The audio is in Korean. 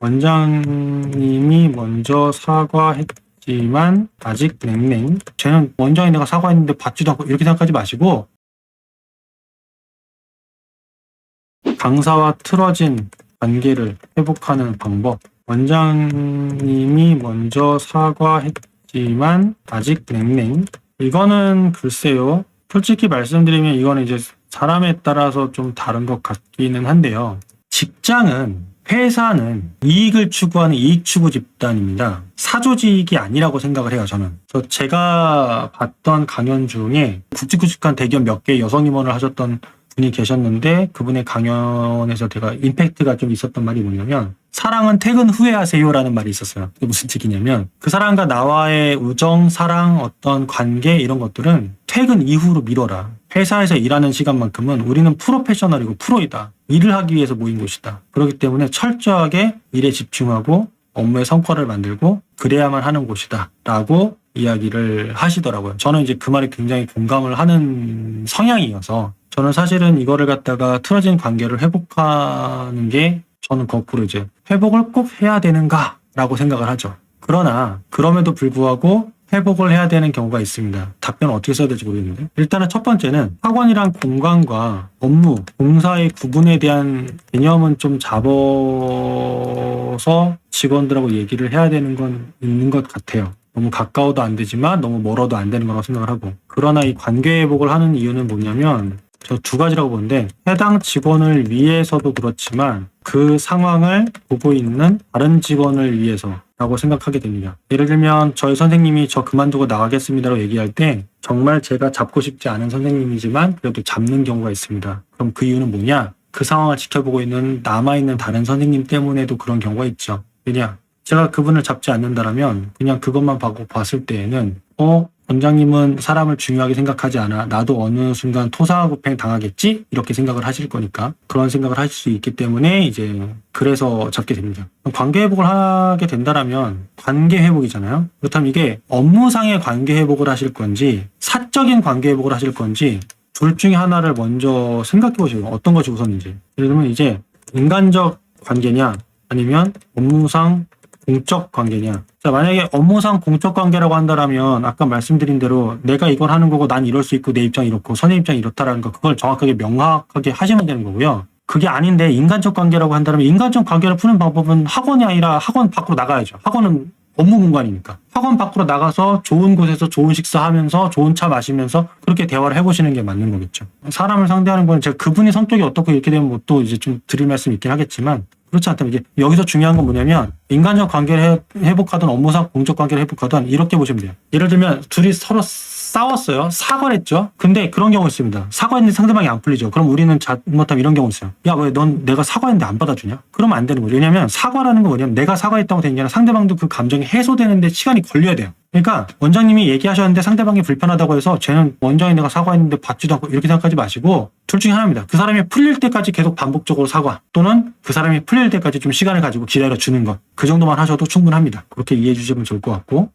원장님이 먼저 사과했지만 아직 냉랭. 쟤는 원장이 내가 사과했는데 받지도 않고 이렇게 생각하지 마시고 강사와 틀어진 관계를 회복하는 방법. 원장님이 먼저 사과했지만 아직 냉랭. 이거는 글쎄요. 솔직히 말씀드리면 이거는 이제 사람에 따라서 좀 다른 것 같기는 한데요. 직장은 회사는 이익을 추구하는 이익 추구 집단입니다. 사조직이 아니라고 생각을 해요, 저는. 그래서 제가 봤던 강연 중에 굵직굵직한 대기업 몇 개의 여성 임원을 하셨던 분이 계셨는데 그분의 강연에서 제가 임팩트가 좀 있었던 말이 뭐냐면 사랑은 퇴근 후에 하세요라는 말이 있었어요. 그게 무슨 뜻이냐면 그 사람과 나와의 우정, 사랑, 어떤 관계 이런 것들은 퇴근 이후로 미뤄라. 회사에서 일하는 시간만큼은 우리는 프로페셔널이고 프로이다. 일을 하기 위해서 모인 곳이다. 그렇기 때문에 철저하게 일에 집중하고 업무의 성과를 만들고 그래야만 하는 곳이다. 라고 이야기를 하시더라고요. 저는 이제 그 말에 굉장히 공감을 하는 성향이어서 저는 사실은 이거를 갖다가 틀어진 관계를 회복하는 게 저는 거꾸로 이제 회복을 꼭 해야 되는가 라고 생각을 하죠. 그러나 그럼에도 불구하고 회복을 해야 되는 경우가 있습니다. 답변을 어떻게 써야 될지 모르겠는데 일단은 첫 번째는 학원이란 공간과 업무, 봉사의 구분에 대한 개념은 좀 잡아서 직원들하고 얘기를 해야 되는 건 있는 것 같아요. 너무 가까워도 안 되지만 너무 멀어도 안 되는 거라고 생각을 하고 그러나 이 관계 회복을 하는 이유는 뭐냐면 저 두 가지라고 보는데 해당 직원을 위해서도 그렇지만 그 상황을 보고 있는 다른 직원을 위해서라고 생각하게 됩니다. 예를 들면 저희 선생님이 저 그만두고 나가겠습니다라고 얘기할 때 정말 제가 잡고 싶지 않은 선생님이지만 그래도 잡는 경우가 있습니다. 그럼 그 이유는 뭐냐? 그 상황을 지켜보고 있는 남아있는 다른 선생님 때문에도 그런 경우가 있죠. 왜냐? 제가 그분을 잡지 않는다라면 그냥 그것만 봤을 때에는 원장님은 사람을 중요하게 생각하지 않아. 나도 어느 순간 토사구팽 당하겠지? 이렇게 생각을 하실 거니까 그런 생각을 하실 수 있기 때문에 이제 그래서 잡게 됩니다. 관계 회복을 하게 된다라면 관계 회복이잖아요. 그렇다면 이게 업무상의 관계 회복을 하실 건지 사적인 관계 회복을 하실 건지 둘 중에 하나를 먼저 생각해 보시고 어떤 것이 우선인지. 예를 들면 이제 인간적 관계냐 아니면 업무상 공적 관계냐. 자, 만약에 업무상 공적 관계라고 한다면 아까 말씀드린 대로 내가 이걸 하는 거고 난 이럴 수 있고 내 입장이 이렇고 선생님 입장이 이렇다라는 거 그걸 정확하게 명확하게 하시면 되는 거고요. 그게 아닌데 인간적 관계라고 한다면 인간적 관계를 푸는 방법은 학원이 아니라 학원 밖으로 나가야죠. 학원은 업무 공간이니까. 학원 밖으로 나가서 좋은 곳에서 좋은 식사하면서 좋은 차 마시면서 그렇게 대화를 해보시는 게 맞는 거겠죠. 사람을 상대하는 건 제가 그분이 성격이 어떻고 이렇게 되면 뭐 또 이제 좀 드릴 말씀이 있긴 하겠지만 그렇지 않다면 이제 여기서 중요한 건 뭐냐면 인간적 관계를 회복하든 업무상 공적 관계를 회복하든 이렇게 보시면 돼요. 예를 들면 둘이 서로 싸웠어요. 사과를 했죠. 근데 그런 경우 있습니다. 사과했는데 상대방이 안 풀리죠. 그럼 우리는 잘못하면 이런 경우 있어요. 야, 왜 넌 내가 사과했는데 안 받아주냐? 그러면 안 되는 거죠. 왜냐하면 사과라는 건 뭐냐면 내가 사과했다고 되는 게 아니라 상대방도 그 감정이 해소되는데 시간이 걸려야 돼요. 그러니까 원장님이 얘기하셨는데 상대방이 불편하다고 해서 쟤는 원장이 내가 사과했는데 받지도 않고 이렇게 생각하지 마시고 둘 중에 하나입니다. 그 사람이 풀릴 때까지 계속 반복적으로 사과 또는 그 사람이 풀릴 때까지 좀 시간을 가지고 기다려주는 것. 그 정도만 하셔도 충분합니다. 그렇게 이해해 주시면 좋을 것 같고